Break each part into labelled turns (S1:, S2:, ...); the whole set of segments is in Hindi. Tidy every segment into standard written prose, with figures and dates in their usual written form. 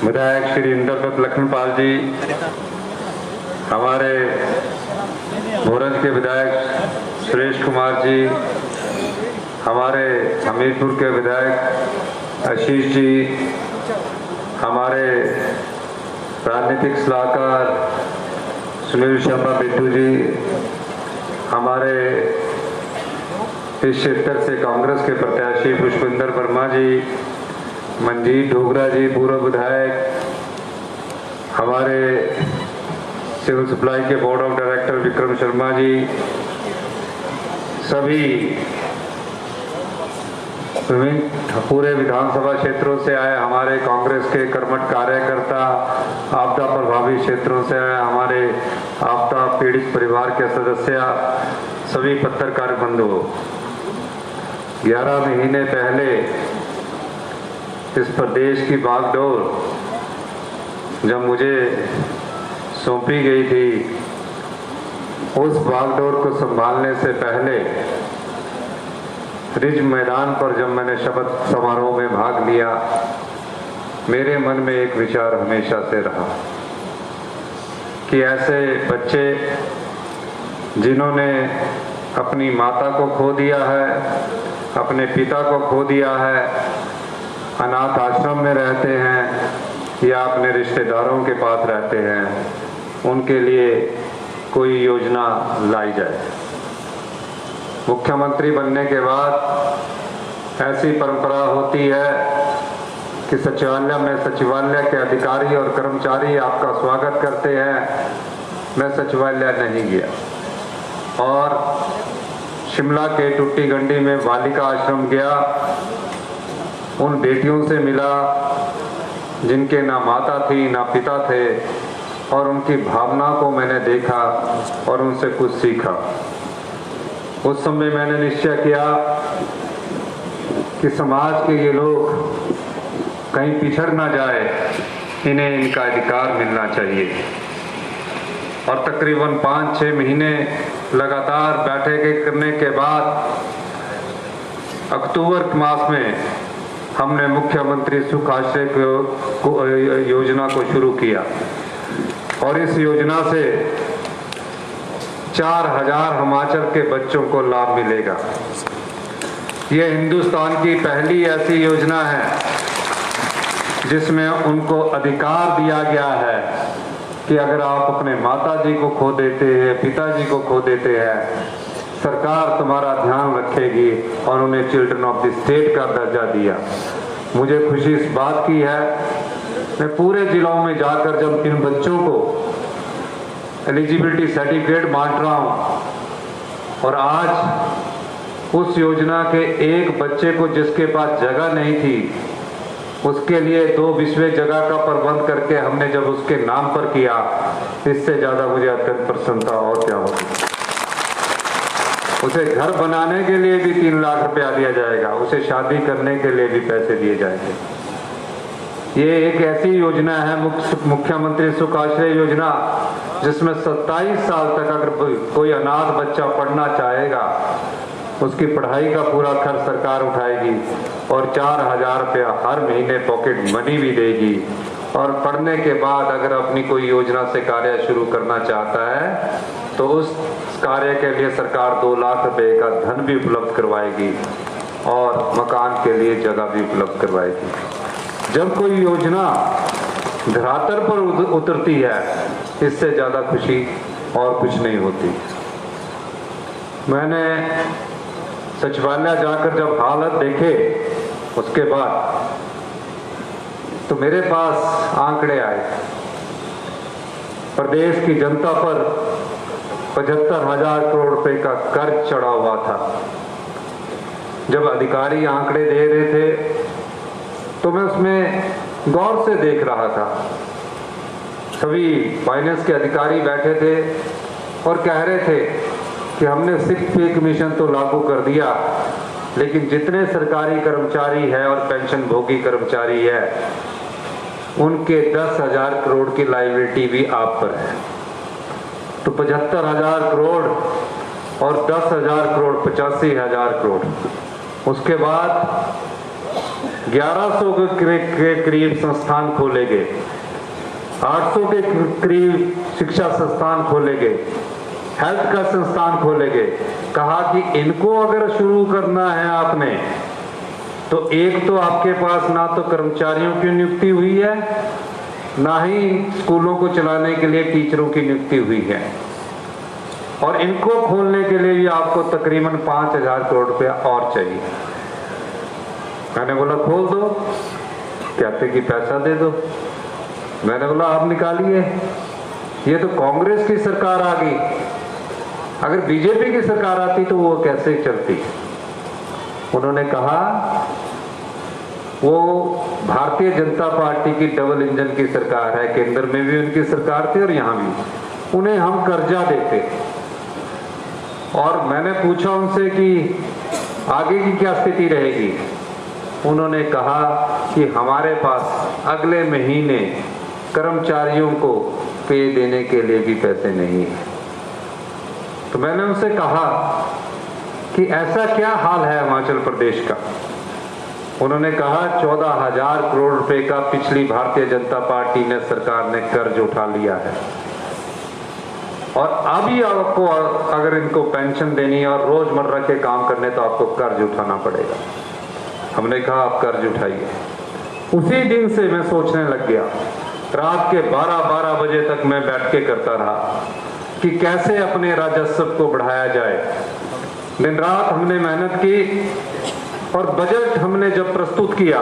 S1: विधायक श्री इंद्रदत्त लखनपाल जी, हमारे भोरंज के विधायक सुरेश कुमार जी, हमारे हमीरपुर के विधायक आशीष जी, हमारे राजनीतिक सलाहकार सुनील शर्मा बिट्टू जी, हमारे इस क्षेत्र से कांग्रेस के प्रत्याशी पुष्पिंदर वर्मा जी, मंजीत ढोगरा जी पूर्व विधायक, हमारे सिविल सप्लाई के board of director Vikram Sharma ji, सभी पूरे विधानसभा क्षेत्रों से आए हमारे कांग्रेस के कर्मठ कार्यकर्ता, आपदा प्रभावित क्षेत्रों से आए हमारे आपदा पीड़ित परिवार के सदस्य, सभी पत्रकार बंधुओं, 11 महीने पहले इस प्रदेश की बागडोर जब मुझे सौंपी गई थी, उस बागडोर को संभालने से पहले रिज मैदान पर जब मैंने शपथ समारोह में भाग लिया, मेरे मन में एक विचार हमेशा से रहा कि ऐसे बच्चे जिन्होंने अपनी माता को खो दिया है, अपने पिता को खो दिया है, अनाथ आश्रम में रहते हैं या अपने रिश्तेदारों के पास रहते हैं, उनके लिए कोई योजना लाई जाए। मुख्यमंत्री बनने के बाद ऐसी परंपरा होती है कि सचिवालय में सचिवालय के अधिकारी और कर्मचारी आपका स्वागत करते हैं। मैं सचिवालय नहीं गया और शिमला के टुट्टी गंडी में बालिका आश्रम गया, उन बेटियों से मिला जिनके ना माता थी ना पिता थे, और उनकी भावना को मैंने देखा और उनसे कुछ सीखा। उस समय मैंने निश्चय किया कि समाज के ये लोग कहीं पिछड़ ना जाए, इन्हें इनका अधिकार मिलना चाहिए। और तकरीबन 5-6 महीने लगातार बैठकें करने के बाद अक्टूबर मास में हमने मुख्यमंत्री सुख आश्रय योजना को शुरू किया और इस योजना से 4000 हिमाचल के बच्चों को लाभ मिलेगा। यह हिंदुस्तान की पहली ऐसी योजना है जिसमें उनको अधिकार दिया गया है कि अगर आप अपने माता जी को खो देते हैं, पिताजी को खो देते हैं, सरकार तुम्हारा ध्यान रखेगी और उन्हें चिल्ड्रन ऑफ द स्टेट का दर्जा दिया। मुझे खुशी इस बात की है, मैं पूरे जिलों में जाकर जब इन बच्चों को एलिजिबिलिटी सर्टिफिकेट बांट रहा हूं और आज उस योजना के एक बच्चे को जिसके पास जगह नहीं थी, उसके लिए 2 विश्व जगह का प्रबंध करके हमने जब उसके नाम पर किया, इससे ज्यादा मुझे अत्यंत प्रसन्नता और क्या होगी। उसे घर बनाने के लिए भी 3 लाख रुपया दिया जाएगा, उसे शादी करने के लिए भी पैसे दिए जाएंगे। ये एक ऐसी योजना है मुख्यमंत्री सुख आश्रय योजना, जिसमें 27 साल तक अगर कोई अनाथ बच्चा पढ़ना चाहेगा, उसकी पढ़ाई का पूरा खर्च सरकार उठाएगी और 4000 रुपया हर महीने पॉकेट मनी भी देगी। और पढ़ने के बाद अगर अपनी कोई योजना से कार्य शुरू करना चाहता है तो उस कार्य के लिए सरकार 2 लाख रुपए का धन भी उपलब्ध करवाएगी और मकान के लिए जगह भी उपलब्ध करवाएगी। जब कोई योजना धरातल पर उतरती है, इससे ज्यादा खुशी और कुछ नहीं होती। मैंने सचिवालय जाकर जब हालत देखे उसके बाद तो मेरे पास आंकड़े आए। प्रदेश की जनता पर 75,000 करोड़ रुपए का कर्ज चढ़ा हुआ था। जब अधिकारी आंकड़े दे रहे थे तो मैं उसमें गौर से देख रहा था। सभी फाइनेंस के अधिकारी बैठे थे और कह रहे थे कि हमने 6 पे कमीशन तो लागू कर दिया, लेकिन जितने सरकारी कर्मचारी है और पेंशन भोगी कर्मचारी है, उनके 10,000 करोड़ की लायबिलिटी भी आप पर है। तो 75,000 करोड़ और 10,000 करोड़ 85,000 करोड़। उसके बाद 1100 के करीब संस्थान खोले गए, 800 के करीब शिक्षा संस्थान खोले गए, हेल्थ का संस्थान खोले गए। कहा कि इनको अगर शुरू करना है आपने, तो एक तो आपके पास ना तो कर्मचारियों की नियुक्ति हुई है, ना ही स्कूलों को चलाने के लिए टीचरों की नियुक्ति हुई है, और इनको खोलने के लिए भी आपको तकरीबन 5000 करोड़ रुपया और चाहिए। मैंने बोला खोल दो, कहते कि पैसा दे दो। मैंने बोला आप निकालिए, ये तो कांग्रेस की सरकार आ गई, अगर बीजेपी की सरकार आती तो वो कैसे चलती। उन्होंने कहा वो भारतीय जनता पार्टी की डबल इंजन की सरकार है, केंद्र में भी उनकी सरकार थी और यहां भी, उन्हें हम कर्जा देते। और मैंने पूछा उनसे कि आगे की क्या स्थिति रहेगी। उन्होंने कहा कि हमारे पास अगले महीने कर्मचारियों को पे देने के लिए भी पैसे नहीं है। तो मैंने उनसे कहा कि ऐसा क्या हाल है हिमाचल प्रदेश का। उन्होंने कहा 14,000 करोड़ रुपए का पिछली भारतीय जनता पार्टी ने सरकार ने कर्ज उठा लिया है, और अभी आपको अगर इनको पेंशन देनी है और रोजमर्रा के काम करने तो आपको कर्ज उठाना पड़ेगा। हमने कहा आप कर्ज उठाइए। उसी दिन से मैं सोचने लग गया, रात के 12-12 बजे तक मैं बैठ के करता रहा कि कैसे अपने राजस्व को बढ़ाया जाए। दिन रात हमने मेहनत की, और बजट हमने जब प्रस्तुत किया,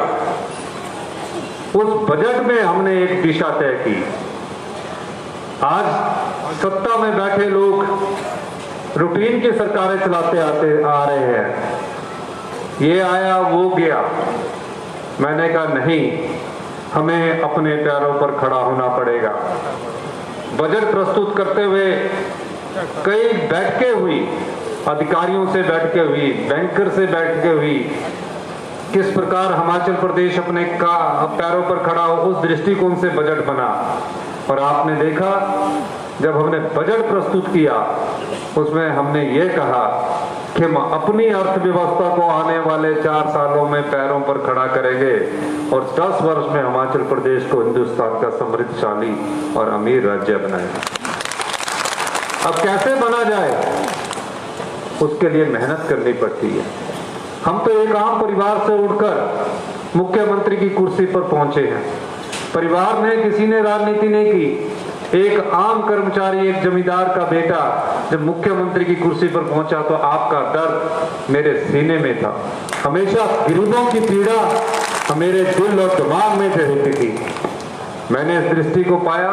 S1: उस बजट में हमने एक दिशा तय की। आज सत्ता में बैठे लोग रूटीन की सरकारें चलाते आ रहे हैं, ये आया वो गया। मैंने कहा नहीं, हमें अपने पैरों पर खड़ा होना पड़ेगा। बजट प्रस्तुत करते हुए कई बैठकें हुई, अधिकारियों से बैठकें हुई, बैंकर से बैठकें हुई, किस प्रकार हिमाचल प्रदेश अपने पैरों पर खड़ा हो, उस दृष्टिकोण से बजट बना। और आपने देखा जब हमने बजट प्रस्तुत किया, उसमें हमने ये कहा कि हम अपनी अर्थव्यवस्था को आने वाले 4 सालों में पैरों पर खड़ा करेंगे, और 10 वर्ष में हिमाचल प्रदेश को हिंदुस्तान का समृद्धशाली और अमीर राज्य बनाएंगे। अब कैसे बना जाए, उसके लिए मेहनत करनी पड़ती है। हम तो एक आम परिवार से उठकर मुख्यमंत्री की कुर्सी पर पहुंचे हैं। परिवार ने, किसी ने राजनीति नहीं की। एक आम कर्मचारी, एक जमींदार का बेटा जब मुख्यमंत्री की कुर्सी पर पहुंचा तो आपका दर्द मेरे सीने में था। हमेशा गरीबों की पीड़ा मेरे दिल और दिमाग में रहती थी। मैंने इस दृष्टि को पाया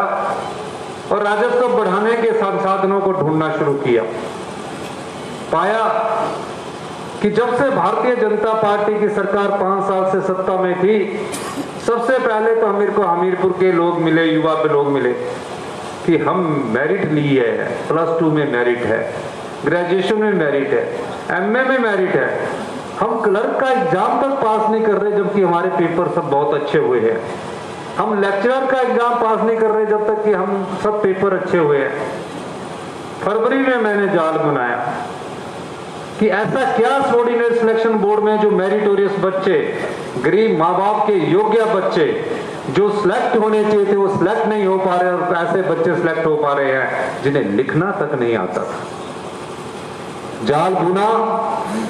S1: और राजस्व बढ़ाने के संसाधनों को ढूंढना शुरू किया। पाया कि जब से भारतीय जनता पार्टी की सरकार 5 साल से सत्ता में थी, सबसे पहले तो मेरे को हमीरपुर के लोग मिले, युवा के लोग मिले कि हम मेरिट लिए है, +2 में मेरिट है, ग्रेजुएशन में मेरिट है, एमए में मेरिट है। हम क्लर्क का एग्जाम तक पास नहीं कर रहे जबकि हमारे पेपर सब बहुत अच्छे हुए हैं। हम लेक्चरर का एग्जाम पास नहीं कर रहे जब तक कि हम सब पेपर अच्छे हुए हैं। फरवरी में मैंने जाल बनाया कि ऐसा क्या सबऑर्डिनेट सिलेक्शन बोर्ड में जो मेरिटोरियस बच्चे, गरीब माँ बाप के योग्य बच्चे जो सिलेक्ट होने चाहिए थे वो सिलेक्ट नहीं हो पा रहे, और ऐसे बच्चे सिलेक्ट हो पा रहे हैं जिन्हें लिखना तक नहीं आता था। जाल बुना,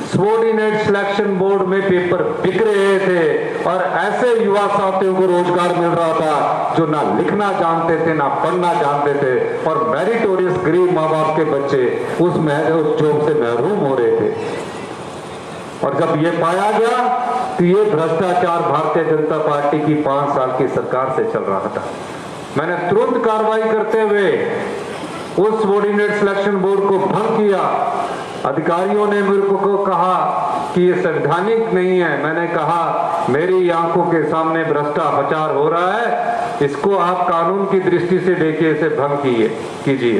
S1: सबऑर्डिनेट सिलेक्शन बोर्ड में पेपर बिक रहे थे और ऐसे युवा साथियों को रोजगार मिल रहा था जो ना लिखना जानते थे ना पढ़ना जानते थे, और मेरिटोरियस गरीब माँ बाप के बच्चे उस जॉब से महरूम हो रहे थे। और जब ये पाया गया तो ये भ्रष्टाचार भारतीय जनता पार्टी की 5 साल की सरकार से चल रहा था। मैंने तुरंत कार्रवाई करते हुए उस सबऑर्डिनेट सिलेक्शन बोर्ड को भंग किया। अधिकारियों ने मेरे को कहा कि ये संवैधानिक नहीं है। मैंने कहा मेरी आंखों के सामने भ्रष्टाचार हो रहा है, इसको आप कानून की दृष्टि से देखिए, इसे भंग कीजिए।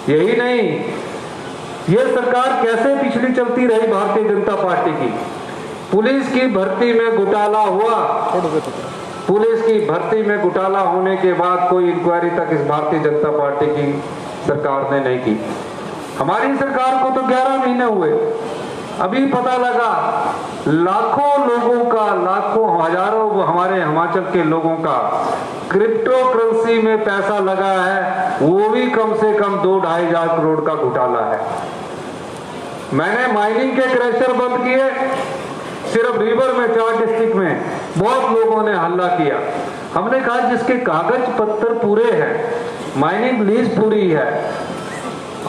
S1: यही नहीं, ये सरकार कैसे पिछली चलती रही भारतीय जनता पार्टी की। पुलिस की भर्ती में घोटाला हुआ, पुलिस की भर्ती में घोटाला होने के बाद कोई इंक्वायरी तक इस भारतीय जनता पार्टी की सरकार ने नहीं की। हमारी सरकार को तो 11 महीने हुए, अभी पता लगा लाखों लोगों का, लाखों हजारों हमारे हिमाचल के लोगों का क्रिप्टो करेंसी में पैसा लगा है, वो भी कम से कम 2-2.5 हजार करोड़ का घोटाला है। मैंने माइनिंग के क्रैशर बंद किए, सिर्फ रिवर में 4 डिस्ट्रिक्ट में बहुत लोगों ने हल्ला किया। हमने कहा जिसके कागज पत्तर पूरे हैं, माइनिंग लीज पूरी है,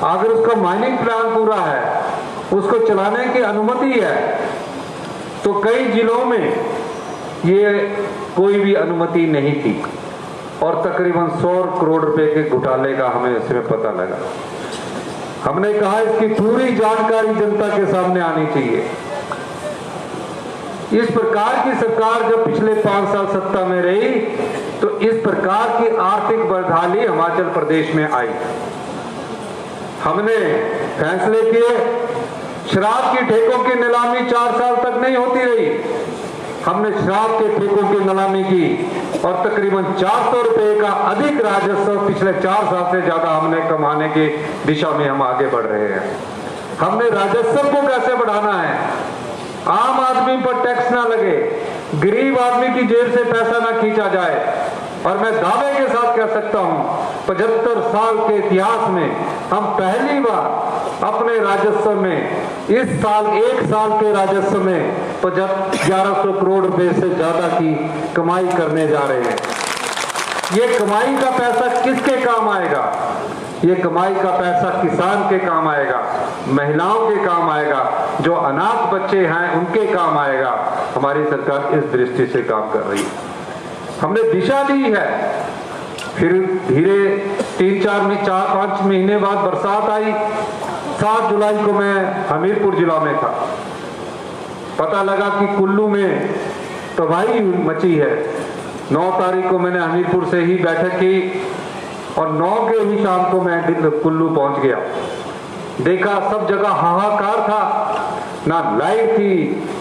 S1: अगर उसका माइनिंग प्लान पूरा है, उसको चलाने की अनुमति है, तो कई जिलों में ये कोई भी अनुमति नहीं थी और तकरीबन 100 करोड़ रुपए के घोटाले का हमें इसमें पता लगा। हमने कहा इसकी पूरी जानकारी जनता के सामने आनी चाहिए। इस प्रकार की सरकार जब पिछले 5 साल सत्ता में रही तो इस प्रकार की आर्थिक बदहाली हिमाचल प्रदेश में आई। हमने फैसले किए, शराब की ठेकों की नीलामी 4 साल तक नहीं होती रही। हमने शराब के ठेकों की नीलामी की और तकरीबन 400 रुपए का अधिक राजस्व पिछले 4 साल से ज्यादा हमने कमाने की दिशा में हम आगे बढ़ रहे हैं। हमने राजस्व को कैसे बढ़ाना है, आम आदमी पर टैक्स ना लगे, गरीब आदमी की जेब से पैसा ना खींचा जाए। और मैं दावे के साथ कह सकता हूं 75 साल के इतिहास में हम पहली बार अपने राजस्व में इस साल 1 साल के राजस्व में 1100 करोड़ रुपए से ज्यादा की कमाई करने जा रहे हैं। ये कमाई का पैसा किसके काम आएगा? ये कमाई का पैसा किसान के काम आएगा, महिलाओं के काम आएगा, जो अनाथ बच्चे हैं उनके काम आएगा। हमारी सरकार इस दृष्टि से काम कर रही है। हमने दिशा दी है। फिर धीरे 3-4-5 महीने बाद बरसात आई। 7 जुलाई को मैं हमीरपुर जिला में था। पता लगा कि कुल्लू में तबाही मची है। 9 तारीख को मैंने हमीरपुर से ही बैठक की और 9 के ही शाम को मैं कुल्लू पहुंच गया। देखा सब जगह हाहाकार था, ना लाइट थी,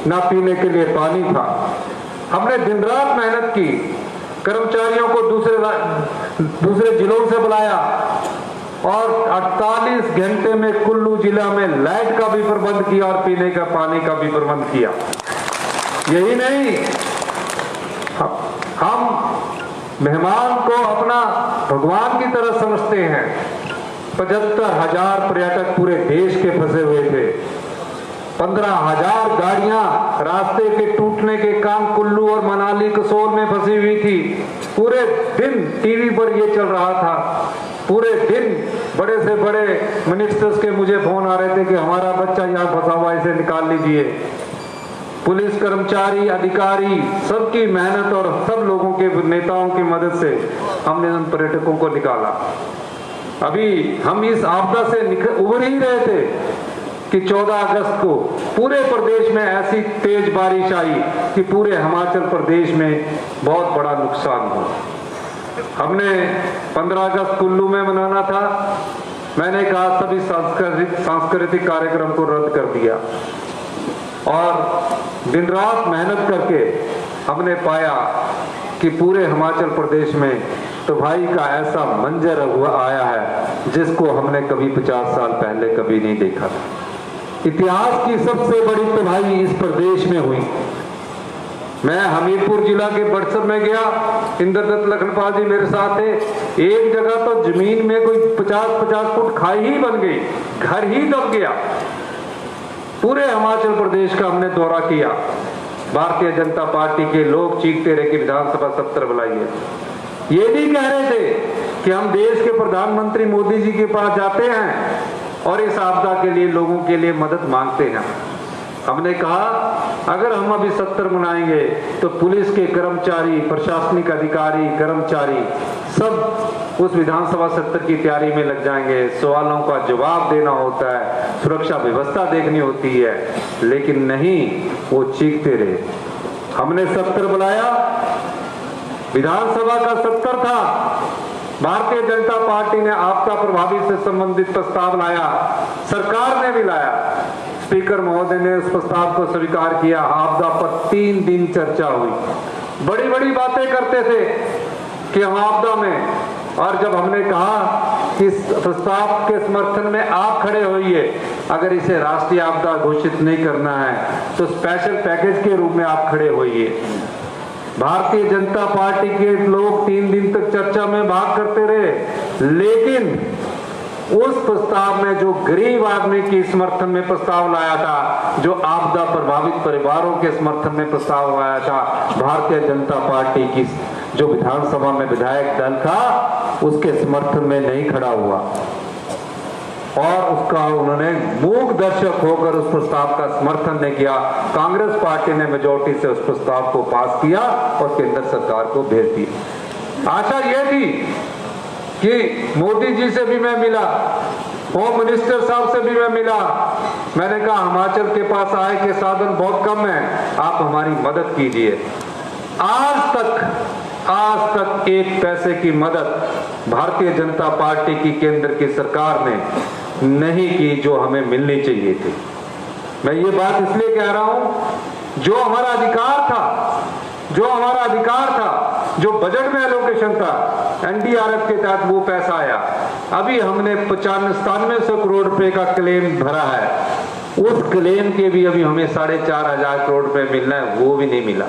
S1: ना पीने के लिए पानी था। हमने दिन रात मेहनत की, कर्मचारियों को दूसरे जिलों से बुलाया और 48 घंटे में कुल्लू जिला में लाइट का भी प्रबंध किया और पीने का पानी का भी प्रबंध किया। यही नहीं, हम मेहमान को अपना भगवान की तरह समझते हैं। 75,000 पर्यटक पूरे देश के फंसे हुए थे। 15,000 गाड़ियां रास्ते के टूटने के कारण कुल्लू और मनाली कसोल में फंसी हुई थी। पूरे दिन टीवी पर ये चल रहा था। पूरे दिन बड़े से बड़े मिनिस्टर्स के मुझे फोन आ रहे थे कि हमारा बच्चा यहाँ फंसा हुआ, इसे निकाल लीजिए। पुलिस कर्मचारी, अधिकारी, सबकी मेहनत और सब लोगों के नेताओं की मदद से हमने उन पर्यटकों को निकाला। अभी हम इस आपदा से उबर ही रहे थे कि 14 अगस्त को पूरे प्रदेश में ऐसी तेज बारिश आई कि पूरे हिमाचल प्रदेश में बहुत बड़ा नुकसान हुआ। हमने 15 अगस्त कुल्लू में मनाना था। मैंने कहा सभी सांस्कृतिक कार्यक्रम को रद्द कर दिया और दिन रात मेहनत करके हमने पाया कि पूरे हिमाचल प्रदेश में तबाही का ऐसा मंजर हुआ आया है जिसको हमने कभी 50 साल पहले कभी नहीं देखा था। इतिहास की सबसे बड़ी तबाही इस प्रदेश में हुई। मैं हमीरपुर जिला के बड़सर में गया, इंद्रदत्त लखनपाल जी मेरे साथ थे। एक जगह तो जमीन में कोई 50-50 फुट खाई ही बन गई, घर ही दब गया। पूरे हिमाचल प्रदेश का हमने दौरा किया। भारतीय जनता पार्टी के लोग चीखते रहे कि विधानसभा सत्र बुलाइए। ये भी कह रहे थे कि हम देश के प्रधानमंत्री मोदी जी के पास जाते हैं और इस आपदा के लिए लोगों के लिए मदद मांगते हैं। हमने कहा अगर हम अभी सत्र मनाएंगे तो पुलिस के कर्मचारी, प्रशासनिक अधिकारी, कर्मचारी सब उस विधानसभा सत्र की तैयारी में लग जाएंगे। सवालों का जवाब देना होता है, सुरक्षा व्यवस्था देखनी होती है, लेकिन नहीं, वो चीखते रहे। हमने सत्र बुलाया, विधानसभा का सत्र था। भारतीय जनता पार्टी ने आपदा प्रभावित से संबंधित प्रस्ताव लाया, सरकार ने भी लाया। स्पीकर महोदय ने उस प्रस्ताव को स्वीकार किया। आपदा पर 3 दिन चर्चा हुई। बड़ी बड़ी बातें करते थे कि हम आपदा में, और जब हमने कहा कि इस प्रस्ताव के समर्थन में आप खड़े होइए अगर इसे राष्ट्रीय आपदा घोषित नहीं करना है तो स्पेशल पैकेज के रूप में आप खड़े होइए। भारतीय जनता पार्टी के लोग 3 दिन तक चर्चा में भाग करते रहे, लेकिन उस प्रस्ताव में जो गरीब आदमी के समर्थन में प्रस्ताव लाया था, जो आपदा प्रभावित परिवारों के समर्थन में प्रस्ताव लाया था, भारतीय जनता पार्टी की जो विधानसभा में विधायक दल था उसके समर्थन में नहीं खड़ा हुआ और उसका उन्होंने मूक दर्शक होकर उस प्रस्ताव का समर्थन नहीं किया। कांग्रेस पार्टी ने मेजॉरिटी से उस प्रस्ताव को पास किया और केंद्र सरकार को भेज दिया। आशा यह थी कि मोदी जी से भी मैं मिला, होम मिनिस्टर साहब से भी मैं मिला, मैंने कहा हिमाचल के पास आय के साधन बहुत कम है, आप हमारी मदद कीजिए। आज तक 1 पैसे की मदद भारतीय जनता पार्टी की केंद्र की सरकार ने नहीं की जो हमें मिलनी चाहिए थी। मैं ये बात इसलिए कह रहा हूं, जो हमारा अधिकार था, जो बजट में एलोकेशन था, एनडीआरएफ के तहत वो पैसा आया। अभी हमने 95-97 करोड़ रुपए का क्लेम भरा है, उस क्लेम के भी अभी हमें 4,500 करोड़ रुपए मिलना है, वो भी नहीं मिला।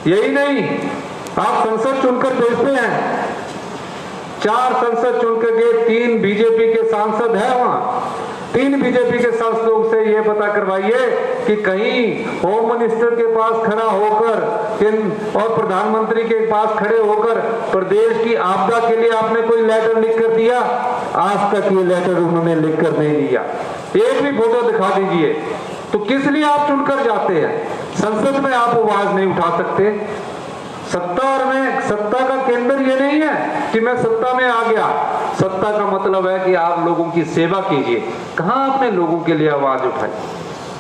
S1: यही नहीं, आप संसद चुनकर भेजते हैं, 4 संसद चुनकर गए, 3 बीजेपी के सांसद हैं वहां, 3 बीजेपी के सांसदों से ये पता करवाइए कि कहीं होम मिनिस्टर के पास खड़ा होकर और प्रधानमंत्री के पास खड़े होकर प्रदेश की आपदा के लिए आपने कोई लेटर लिख कर दिया? आज तक ये लेटर उन्होंने लिख कर नहीं दिया। एक भी फोटो दिखा दीजिए। तो किस लिए आप चुनकर जाते हैं? संसद में आप आवाज नहीं उठा सकते। सत्ता का केंद्र ये नहीं है कि मैं सत्ता में आ गया। सत्ता का मतलब है कि आप लोगों की सेवा कीजिए। कहां आपने लोगों के लिए आवाज उठाई?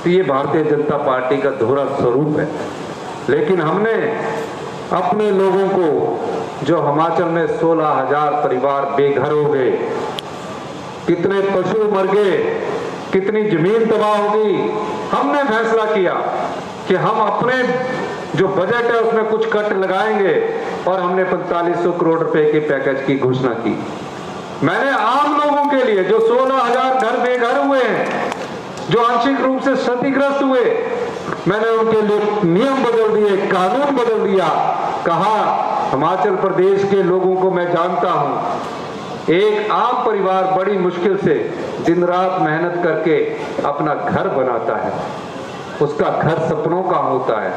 S1: तो ये भारतीय जनता पार्टी का दोहरा स्वरूप है। लेकिन हमने अपने लोगों को, जो हिमाचल में 16,000 परिवार बेघर हो गए, कितने पशु मर गए, कितनी जमीन तबाह हो गई, हमने फैसला किया कि हम अपने जो बजट है उसमें कुछ कट लगाएंगे और हमने 4500 करोड़ रुपए के पैकेज की घोषणा की। मैंने आम लोगों के लिए, जो 16,000 घर बेघर हुए हैं, जो आंशिक रूप से क्षतिग्रस्त हुए, मैंने उनके लिए नियम बदल दिए, कानून बदल दिया। कहा हिमाचल प्रदेश के लोगों को मैं जानता हूं, एक आम परिवार बड़ी मुश्किल से दिन रात मेहनत करके अपना घर बनाता है, उसका घर सपनों का होता है,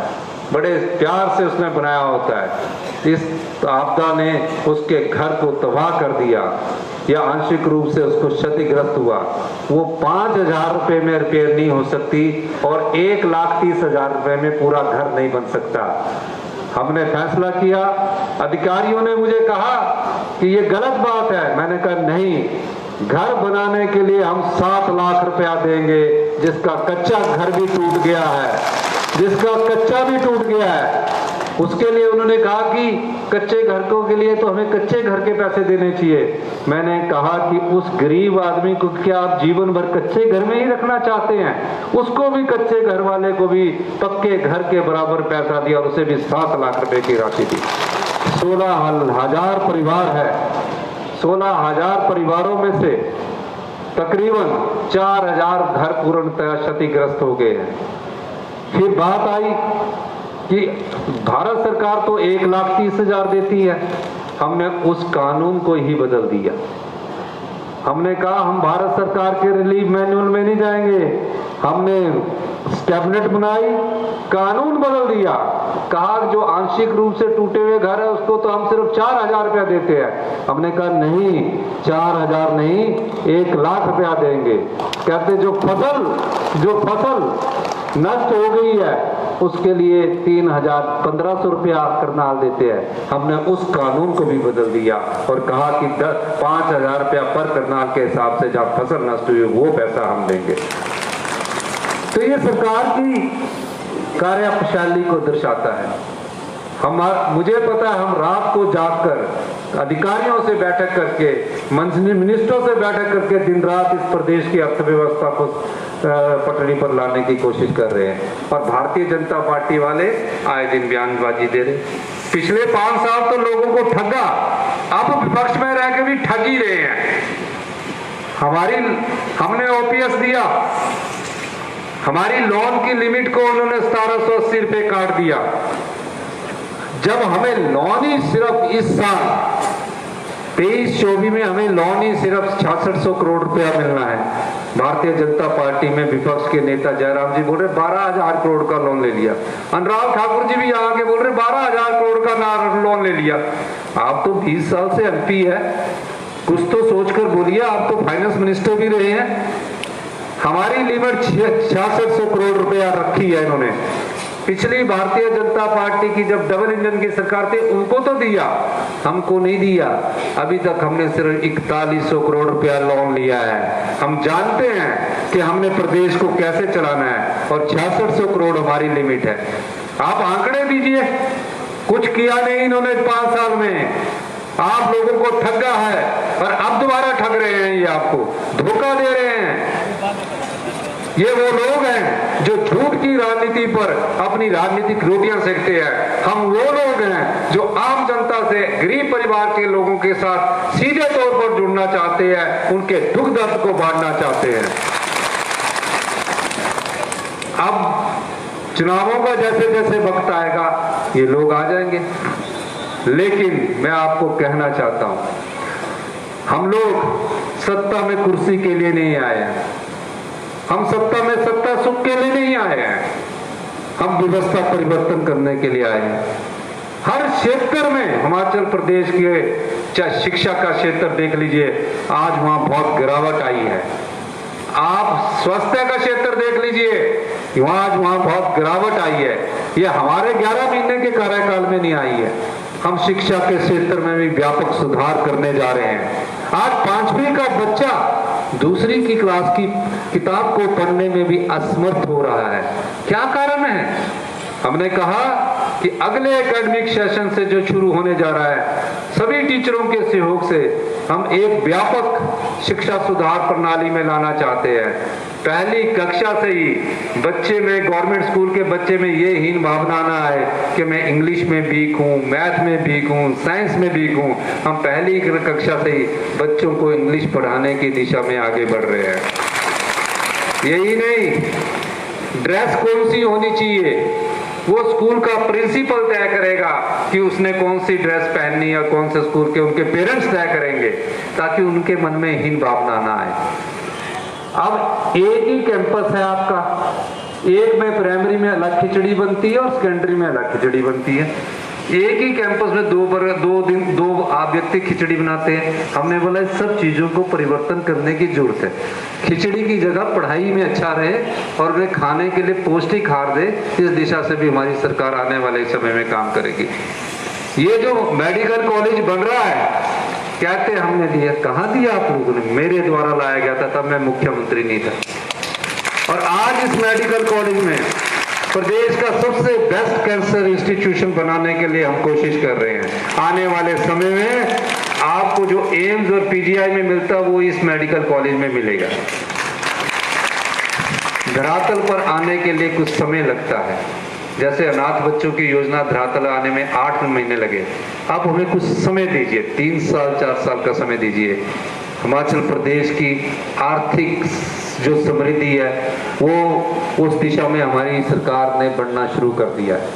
S1: बड़े प्यार से उसने बनाया होता है। इस आपदा ने उसके घर को तबाह कर दिया या आंशिक रूप से उसको क्षतिग्रस्त हुआ। वो 5,000 रुपए में रिपेयर नहीं हो सकती और 1,30,000 रुपए में पूरा घर नहीं बन सकता। हमने फैसला किया, अधिकारियों ने मुझे कहा कि ये गलत बात है। मैंने कहा नहीं, घर बनाने के लिए हम 7 लाख रुपया देंगे, जिसका कच्चा घर भी टूट गया है, उसके लिए उन्होंने कहा कि कच्चे घरों के लिए तो हमें कच्चे घर के पैसे देने चाहिए। मैंने कहा कि उस गरीब आदमी को क्या आप जीवन भर कच्चे घर में ही रखना चाहते हैं? उसको भी, कच्चे घर वाले को भी पक्के घर के बराबर पैसा दिया और उसे भी 7 लाख रुपए की राशि दी। 16,000 परिवार है, 16,000 परिवारों में से तकरीबन 4,000 घर पूर्णतः क्षतिग्रस्त हो गए हैं। फिर बात आई कि भारत सरकार तो 1,30,000 देती है। हमने उस कानून को ही बदल दिया। हमने कहा हम भारत सरकार के रिलीफ मैनुअल में नहीं जाएंगे। हमने कैबिनेट बनाई, कानून बदल दिया, कहा जो आंशिक रूप से टूटे हुए घर है उसको तो हम सिर्फ 4,000 रुपया देते हैं। हमने कहा नहीं, 4,000 नहीं, 1,00,000 रुपया देंगे। कहते जो फसल नष्ट हो गई है उसके लिए 3,100-1,500 रुपया करनाल देते हैं। हमने उस कानून को भी बदल दिया और कहा कि 5,000 रुपया पर करनाल के हिसाब से जब फसल नष्ट हुई वो पैसा हम देंगे। तो ये सरकार की कार्यप्रणाली को दर्शाता है। मुझे पता है, हम रात को जागकर अधिकारियों से बैठक करके, मिनिस्टरों से बैठक करके दिन रात इस प्रदेश की अर्थव्यवस्था को पटरी पर लाने की कोशिश कर रहे हैं और भारतीय जनता पार्टी वाले आए दिन बयानबाजी दे रहे। पिछले 5 साल तो लोगों को ठगा, अब विपक्ष में रह के भी ठग ही रहे हैं। हमने ओपीएस दिया, हमारी लोन की लिमिट को उन्होंने 1780 रुपए काट दिया। जब हमें लोन ही सिर्फ इस साल 23-24 में हमें लोन ही सिर्फ 6600 करोड़ रुपया मिलना है। भारतीय जनता पार्टी में विपक्ष के नेता जयराम जी बोल रहे 12,000 करोड़ का लोन ले लिया। अनुराग ठाकुर जी भी आके बोल रहे 12,000 करोड़ का लोन ले लिया। आप तो 20 साल से एमपी है, कुछ तो सोचकर बोलिए, आप तो फाइनेंस मिनिस्टर भी रहे हैं। हमारी लिमिट 6600 करोड़ रुपया रखी है इन्होंने। पिछली भारतीय जनता पार्टी की जब डबल इंजन की सरकार थी उनको तो दिया, हमको नहीं दिया। अभी तक हमने सिर्फ 4100 करोड़ रुपया लोन लिया है। हम जानते हैं कि हमने प्रदेश को कैसे चलाना है और 6600 करोड़ हमारी लिमिट है। आप आंकड़े दीजिए, कुछ किया नहीं इन्होंने 5 साल में। आप लोगों को ठगा है और अब दोबारा ठग रहे हैं, ये आपको धोखा दे रहे हैं। ये वो लोग हैं जो झूठ की राजनीति पर अपनी राजनीतिक रोटियां सेकते हैं। हम वो लोग हैं जो आम जनता से, गरीब परिवार के लोगों के साथ सीधे तौर पर जुड़ना चाहते हैं, उनके दुख दर्द को बांटना चाहते हैं। अब चुनावों का जैसे जैसे वक्त आएगा ये लोग आ जाएंगे, लेकिन मैं आपको कहना चाहता हूं, हम लोग सत्ता में कुर्सी के लिए नहीं आए हैं, हम सत्ता में सत्ता सुख के लिए नहीं आए हैं, हम व्यवस्था परिवर्तन करने के लिए आए हैं। हर क्षेत्र में हिमाचल प्रदेश के, चाहे शिक्षा का क्षेत्र देख लीजिए, आज वहां बहुत गिरावट आई है। आप स्वास्थ्य का क्षेत्र देख लीजिए, आज वहां बहुत गिरावट आई है। ये हमारे 11 महीने के कार्यकाल में नहीं आई है। हम शिक्षा के क्षेत्र में भी व्यापक सुधार करने जा रहे हैं। आज 5वीं का बच्चा दूसरी की क्लास की किताब को पढ़ने में भी असमर्थ हो रहा है। क्या कारण है? हमने कहा कि अगले एकेडमिक सेशन से जो शुरू होने जा रहा है, सभी टीचरों के सहयोग से हम एक व्यापक शिक्षा सुधार प्रणाली में लाना चाहते हैं। पहली कक्षा से ही बच्चे में, गवर्नमेंट स्कूल के बच्चे में ये हीन भावना ना आए कि मैं इंग्लिश में वीक हूँ, मैथ में वीक हूँ, साइंस में वीक हूँ। हम पहली कक्षा से ही बच्चों को इंग्लिश पढ़ाने की दिशा में आगे बढ़ रहे हैं। यही नहीं, ड्रेस कौन सी होनी चाहिए वो स्कूल का प्रिंसिपल तय करेगा कि उसने कौन सी ड्रेस पहननी है, कौन से स्कूल के उनके पेरेंट्स तय करेंगे, ताकि उनके मन में हीन भावना ना आए। अब एक ही कैंपस है आपका, एक में प्राइमरी में अलग खिचड़ी बनती है और सेकेंडरी में अलग खिचड़ी बनती है। एक ही कैंपस में दो व्यक्ति खिचड़ी बनाते हैं। हमने बोला इस सब चीजों को परिवर्तन करने की जरूरत है। खिचड़ी की जगह पढ़ाई में अच्छा रहे और वे खाने के लिए पौष्टिक आहार दे, इस दिशा से भी हमारी सरकार आने वाले समय में काम करेगी। ये जो मेडिकल कॉलेज बन रहा है, कहते हमने दिया, कहाँ दिया आप लोगों ने? मेरे द्वारा लाया गया था, तब मैं मुख्यमंत्री नहीं था। और आज इस मेडिकल कॉलेज में प्रदेश का सबसे बेस्ट कैंसर इंस्टीट्यूशन बनाने के लिए हम कोशिश कर रहे हैं। आने वाले समय में आपको जो एम्स और पीजीआई में मिलता है वो इस मेडिकल कॉलेज में मिलेगा। धरातल पर आने के लिए कुछ समय लगता है। जैसे अनाथ बच्चों की योजना धरातल आने में 8 महीने लगे, आप हमें कुछ समय दीजिए, 3 साल 4 साल का समय दीजिए। हिमाचल प्रदेश की आर्थिक जो समृद्धि है वो उस दिशा में हमारी सरकार ने बढ़ना शुरू कर दिया है।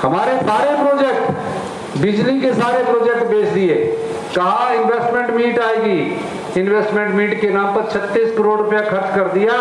S1: हमारे सारे प्रोजेक्ट, बिजली के सारे प्रोजेक्ट बेच दिए। कहा इन्वेस्टमेंट मीट आएगी, इन्वेस्टमेंट मीट के नाम पर 36 करोड़ रुपया खर्च कर दिया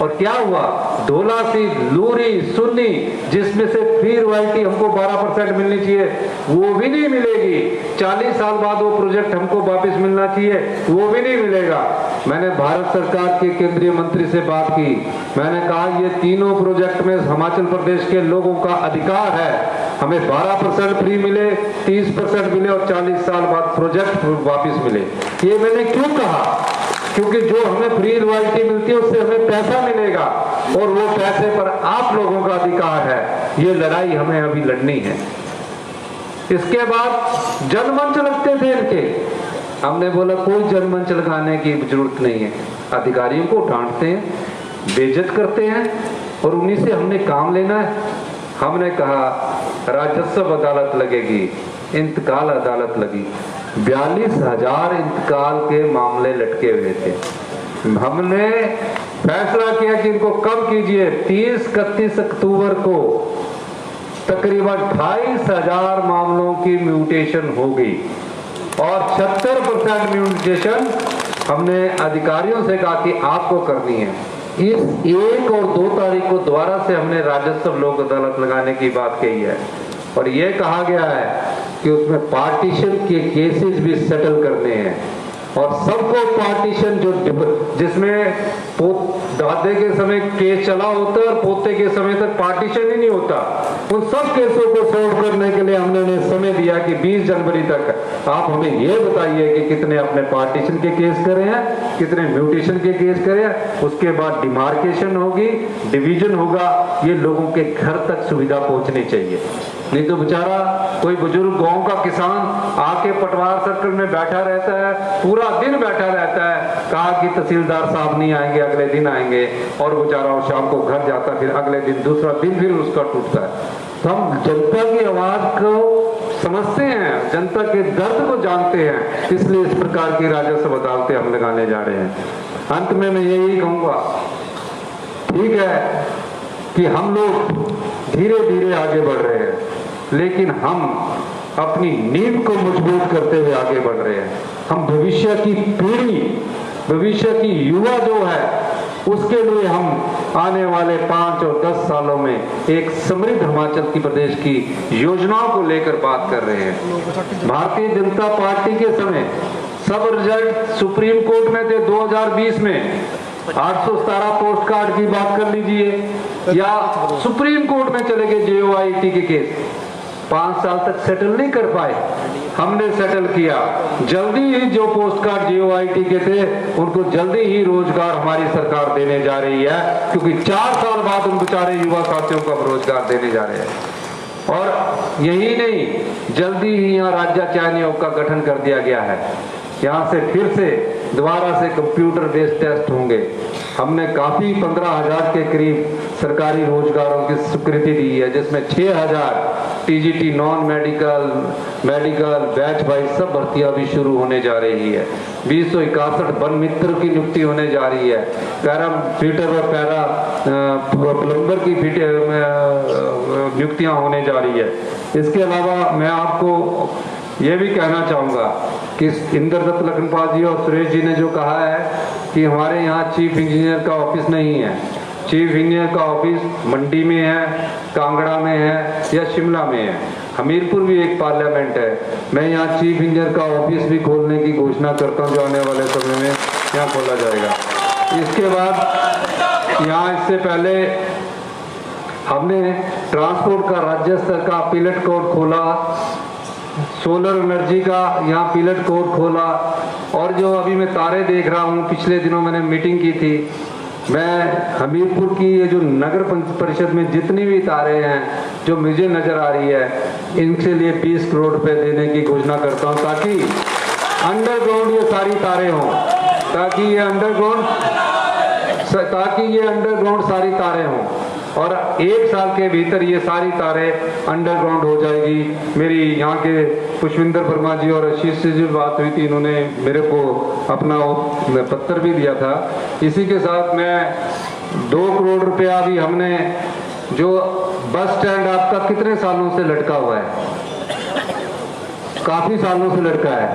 S1: और क्या हुआ? धौलासी, लूरी, सुन्नी, जिसमें से फ्री रॉयल्टी हमको 12% मिलनी चाहिए, वो भी नहीं मिलेगी। 40 साल बाद वो प्रोजेक्ट हमको वापस मिलना चाहिए, वो भी नहीं मिलेगा। मैंने भारत सरकार के केंद्रीय मंत्री से बात की, मैंने कहा ये तीनों प्रोजेक्ट में हिमाचल प्रदेश के लोगों का अधिकार है, हमें 12% फ्री मिले, 30% मिले और 40 साल बाद प्रोजेक्ट वापस मिले। ये मैंने क्यों कहा? क्योंकि जो हमें फ्री रॉयल्टी मिलती है उससे हमें पैसा मिलेगा और वो पैसे पर आप लोगों का अधिकार है। ये लड़ाई हमें अभी लड़नी है। इसके बाद जनमंच लगते थे इनके, हमने बोला कोई जनमंच लगाने की जरूरत नहीं है। अधिकारियों को डांटते हैं, बेइज्जत करते हैं और उन्हीं से हमने काम लेना है। हमने कहा राजस्व अदालत लगेगी, इंतकाल अदालत लगी, 42,000 इंतकाल के मामले लटके हुए थे। हमने फैसला किया कि इनको कम कीजिए। 30-31 अक्टूबर को तकरीबन 28,000 मामलों की म्यूटेशन हो गई और 76% म्यूटेशन हमने अधिकारियों से कहा कि आपको करनी है। इस 1 और 2 तारीख को दोबारा से हमने राजस्व लोक अदालत लगाने की बात कही है और ये कहा गया है कि उसमें पार्टीशन के केसेस भी सेटल करने हैं और सबको पार्टीशन जिसमें दादे के समय केस चला होता है और पोते के समय तक पार्टीशन ही नहीं होता, उन सब केसों को सॉल्व करने के लिए हमने उन्हें समय दिया कि 20 जनवरी तक आप हमें ये बताइए कि कितने अपने पार्टीशन के केस करे हैं, कितने म्यूटेशन के केस करे हैं। उसके बाद डिमार्केशन होगी, डिवीजन होगा। ये लोगों के घर तक सुविधा पहुंचनी चाहिए, नहीं तो बेचारा कोई बुजुर्ग गांव का किसान आके पटवार सर्कल में बैठा रहता है, पूरा दिन बैठा रहता है, कहा कि तहसीलदार साहब नहीं आएंगे, अगले दिन आएंगे, और बेचारा शाम को घर जाता, फिर अगले दिन दूसरा दिन फिर उसका टूटता है। तो हम जनता की आवाज को समझते हैं, जनता के दर्द को जानते हैं, इसलिए इस प्रकार की राजस्व अदालतें हम लगाने जा रहे हैं। अंत में मैं यही कहूंगा, ठीक है कि हम लोग धीरे धीरे आगे बढ़ रहे हैं, लेकिन हम अपनी नींव को मजबूत करते हुए आगे बढ़ रहे हैं। हम भविष्य की पीढ़ी, भविष्य की युवा जो है, उसके लिए हम आने वाले 5 और 10 सालों में एक समृद्ध हिमाचल की प्रदेश की योजनाओं को लेकर बात कर रहे हैं। भारतीय जनता पार्टी के समय सब रिजल्ट सुप्रीम कोर्ट में थे 2020 में, 817 पोस्ट कार्ड की बात कर लीजिए, या सुप्रीम कोर्ट में चले गए JOIT के केस, 5 साल तक सेटल नहीं कर पाए। हमने सेटल किया, जल्दी ही जो पोस्ट कार्ड JOIT के थे उनको जल्दी ही रोजगार हमारी सरकार देने जा रही है, क्योंकि 4 साल बाद उन बेचारे युवा साथियों को हम रोजगार देने जा रहे हैं। और यही नहीं, जल्दी ही यहाँ राज्य चयन आयोग का गठन कर दिया गया है। यहाँ से फिर से दोबारा से कंप्यूटर बेस्ड टेस्ट होंगे। हमने काफी 15,000 के करीब सरकारी रोजगारों की स्वीकृति दी है, जिसमें 6,000 TGT non medical, medical batch wise सब भर्तियां भी शुरू होने जा रही है। 261 वन मित्र की नियुक्ति होने जा रही है। पैरा फिटर और पैरा प्लम्बर की नियुक्तियां होने जा रही है। इसके अलावा मैं आपको ये भी कहना चाहूँगा कि इंद्रदत्त लखनपाल जी और सुरेश जी ने जो कहा है कि हमारे यहाँ चीफ इंजीनियर का ऑफिस नहीं है। चीफ इंजीनियर का ऑफिस मंडी में है, कांगड़ा में है या शिमला में है। हमीरपुर भी एक पार्लियामेंट है। मैं यहाँ चीफ इंजीनियर का ऑफिस भी खोलने की घोषणा करता हूँ, जो आने वाले समय में यहाँ खोला जाएगा। इसके बाद यहाँ इससे पहले हमने ट्रांसपोर्ट का राज्य स्तर का पिलट कोड खोला, सोलर एनर्जी का यहाँ पिलट कोड खोला, और जो अभी मैं तारे देख रहा हूँ, पिछले दिनों मैंने मीटिंग की थी, मैं हमीरपुर की ये जो नगर परिषद में जितनी भी तारे हैं जो मुझे नजर आ रही है, इनके लिए 20 करोड़ रुपए देने की घोषणा करता हूँ, ताकि अंडरग्राउंड ये सारी तारे हों, ताकि ये अंडरग्राउंड सारी तारे हों, और 1 साल के भीतर ये सारी तारें अंडरग्राउंड हो जाएगी। मेरी यहाँ के पुष्पिंदर वर्मा जी और आशीष से जो बात हुई थी, इन्होंने मेरे को अपना पत्र भी दिया था। इसी के साथ मैं 2 करोड़ रुपया भी हमने, जो बस स्टैंड आपका कितने सालों से लटका हुआ है, काफी सालों से लटका है,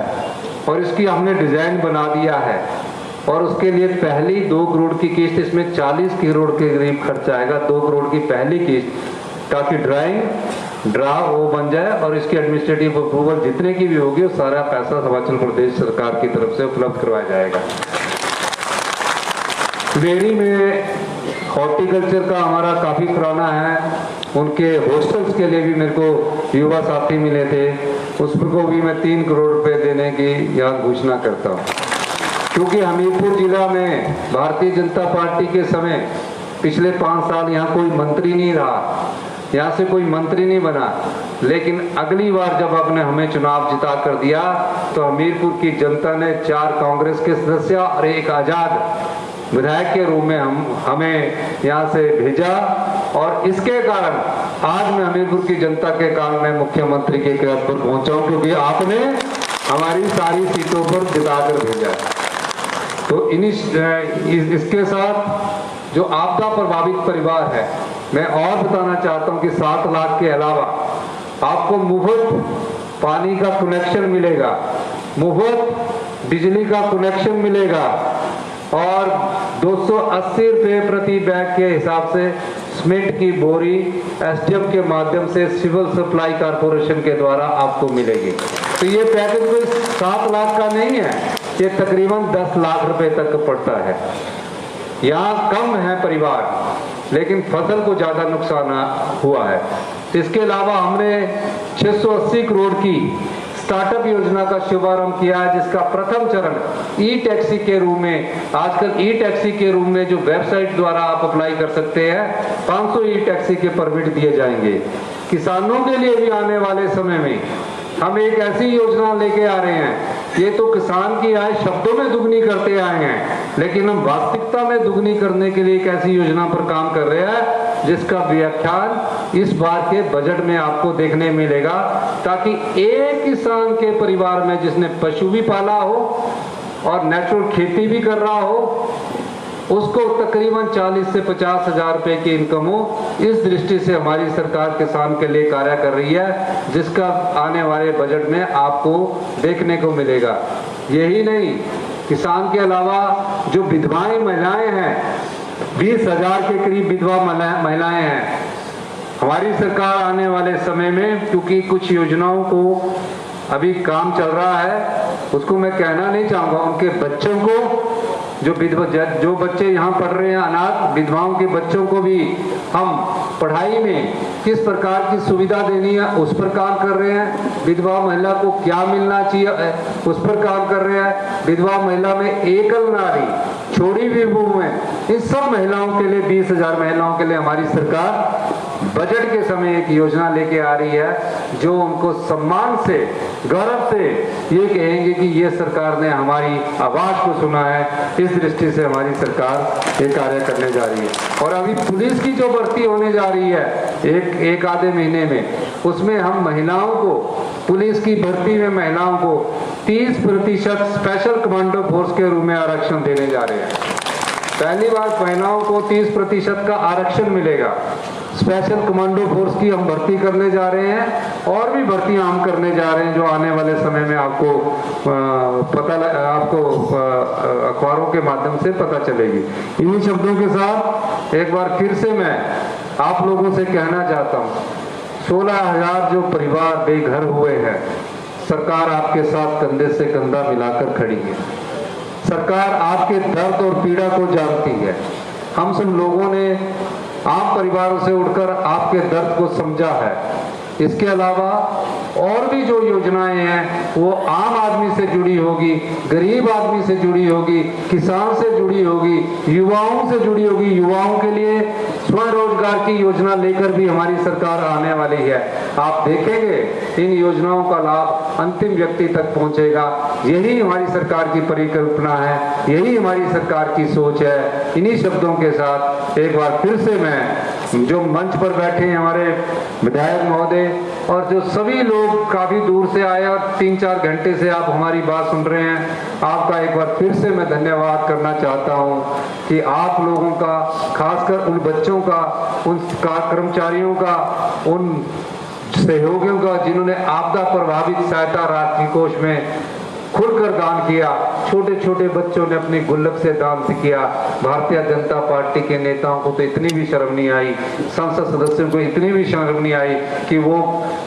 S1: और इसकी हमने डिजाइन बना दिया है, और उसके लिए पहली 2 करोड़ की किस्त, इसमें 40 करोड़ के करीब खर्चा आएगा। 2 करोड़ की पहली किस्त, ताकि ड्रा वो बन जाए, और इसकी एडमिनिस्ट्रेटिव अप्रूवल जितने की भी होगी, वो सारा पैसा हिमाचल प्रदेश सरकार की तरफ से उपलब्ध करवाया जाएगा। डेयरी में हॉर्टिकल्चर का हमारा काफी पुराना है, उनके हॉस्टल्स के लिए भी मेरे को युवा साथी मिले थे, उस पर को भी मैं 3 करोड़ रुपए देने की यहाँ घोषणा करता हूँ। क्योंकि हमीरपुर जिला में भारतीय जनता पार्टी के समय पिछले 5 साल यहाँ कोई मंत्री नहीं रहा, यहाँ से कोई मंत्री नहीं बना, लेकिन अगली बार जब आपने हमें चुनाव जिता कर दिया, तो हमीरपुर की जनता ने 4 कांग्रेस के सदस्य और 1 आजाद विधायक के रूप में हमें यहाँ से भेजा, और इसके कारण आज मैं हमीरपुर की जनता के कारण मैं मुख्यमंत्री के पद पर पहुंचा हूं, क्योंकि आपने हमारी सारी सीटों पर जिताकर भेजा है। तो इसके साथ जो आपदा प्रभावित परिवार है, मैं और बताना चाहता हूं कि 7 लाख के अलावा आपको मुफ्त पानी का कनेक्शन मिलेगा, मुफ्त बिजली का कनेक्शन मिलेगा और 280 रुपये प्रति बैग के हिसाब से सीमेंट की बोरी एसडीएम के माध्यम से सिविल सप्लाई कॉर्पोरेशन के द्वारा आपको मिलेगी। तो ये पैकेज कोई 7 लाख का नहीं है, ये तकरीबन 10 लाख रुपए तक पड़ता है। यहाँ कम है परिवार लेकिन फसल को ज्यादा नुकसान हुआ है। इसके अलावा हमने 680 करोड़ की स्टार्टअप योजना का शुभारंभ किया है, जिसका प्रथम चरण ई टैक्सी के रूप में, आजकल ई टैक्सी के रूप में जो वेबसाइट द्वारा आप अप्लाई कर सकते हैं, 500 ई टैक्सी के परमिट दिए जाएंगे। किसानों के लिए भी आने वाले समय में हम एक ऐसी योजना लेके आ रहे हैं, ये तो किसान की आय शब्दों में दुगनी करते आए हैं, लेकिन हम वास्तविकता में दुगनी करने के लिए एक ऐसी योजना पर काम कर रहे हैं जिसका व्याख्यान इस बार के बजट में आपको देखने मिलेगा, ताकि एक किसान के परिवार में जिसने पशु भी पाला हो और नेचुरल खेती भी कर रहा हो, उसको तकरीबन 40 से 50 हजार रुपए की इनकम हो। इस दृष्टि से हमारी सरकार किसान के लिए कार्य कर रही है, जिसका आने वाले बजट में आपको देखने को मिलेगा। यही नहीं, किसान के अलावा जो विधवाएं महिलाएं हैं, 20 हजार के करीब विधवा महिलाएं हैं, हमारी सरकार आने वाले समय में, क्योंकि कुछ योजनाओं को अभी काम चल रहा है, उसको मैं कहना नहीं चाहूंगा, उनके बच्चों को, जो बच्चे यहाँ पढ़ रहे हैं अनाथ विधवाओं के बच्चों को भी हम पढ़ाई में किस प्रकार की सुविधा देनी है उस पर काम कर रहे हैं। विधवा महिला को क्या मिलना चाहिए उस पर काम कर रहे हैं। विधवा महिला में एकल नारी, छोड़ी हुई बहू है, इन सब महिलाओं के लिए 20 हजार महिलाओं के लिए हमारी सरकार बजट के समय एक योजना लेके आ रही है, जो उनको सम्मान से, गौरव से ये कहेंगे कि ये सरकार ने हमारी आवाज को सुना है। इस दृष्टि से हमारी सरकार ये कार्य करने जा रही है। और अभी पुलिस की जो भर्ती होने जा रही है एक आधे महीने में, उसमें हम महिलाओं को, पुलिस की भर्ती में महिलाओं को 30% स्पेशल कमांडो फोर्स के रूप में आरक्षण देने जा रहे हैं। पहली बार महिलाओं को 30% का आरक्षण मिलेगा। स्पेशल कमांडो फोर्स की हम भर्ती करने जा रहे हैं और भी भर्तियां हम करने जा रहे हैं, जो आने वाले समय में आपको आपको अखबारों के माध्यम से पता चलेगी। इन्हीं शब्दों के साथ एक बार फिर से मैं आप लोगों से कहना चाहता हूं, 16,000 जो परिवार बेघर हुए हैं, सरकार आपके साथ कंधे से कंधा मिलाकर खड़ी है। सरकार आपके दर्द और पीड़ा को जानती है। हम सब लोगों ने आम परिवारों से उठकर आपके दर्द को समझा है। इसके अलावा और भी जो योजनाएं हैं वो आम आदमी से जुड़ी होगी, गरीब आदमी से जुड़ी होगी, किसान से जुड़ी होगी, युवाओं से जुड़ी होगी। युवाओं के लिए स्वरोजगार की योजना लेकर भी हमारी सरकार आने वाली है। आप देखेंगे इन योजनाओं का लाभ अंतिम व्यक्ति तक पहुंचेगा। यही हमारी सरकार की परिकल्पना है, यही हमारी सरकार की सोच है। इन्हीं शब्दों के साथ एक बार फिर से मैं, जो मंच पर बैठे हैं हमारे विधायक महोदय और जो सभी लोग काफी दूर से आए और 3-4 घंटे से आप हमारी बात सुन रहे हैं, आपका एक बार फिर से मैं धन्यवाद करना चाहता हूं कि आप लोगों का, खासकर उन बच्चों का, उन कर्मचारियों का, उन सहयोगियों का जिन्होंने आपदा प्रभावित सहायता राशि कोष में खुलकर दान किया। छोटे छोटे बच्चों ने अपनी गुल्लक से दान किया। भारतीय जनता पार्टी के नेताओं को तो इतनी भी शर्म नहीं आई, संसद सदस्यों को इतनी भी शर्म नहीं आई कि वो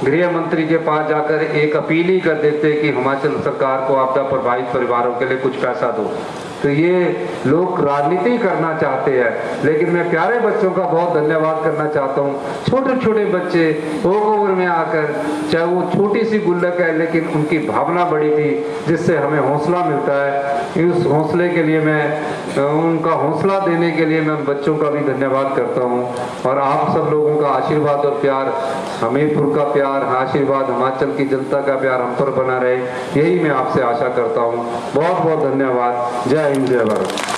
S1: गृह मंत्री के पास जाकर एक अपील ही कर देते कि हिमाचल सरकार को आपदा प्रभावित परिवारों के लिए कुछ पैसा दो। तो ये लोग राजनीति करना चाहते हैं, लेकिन मैं प्यारे बच्चों का बहुत धन्यवाद करना चाहता हूँ। छोटे छोटे बच्चे ओक ओवर में आकर, चाहे वो छोटी सी गुल्लक है, लेकिन उनकी भावना बड़ी थी, जिससे हमें हौसला मिलता है। इस हौसले के लिए मैं, उनका हौसला देने के लिए मैं बच्चों का भी धन्यवाद करता हूँ। और आप सब लोगों का आशीर्वाद और प्यार, हमीरपुर का प्यार, आशीर्वाद, हिमाचल की जनता का प्यार हम पर बना रहे, यही मैं आपसे आशा करता हूँ। बहुत बहुत धन्यवाद। जय हिंद, जय भारत।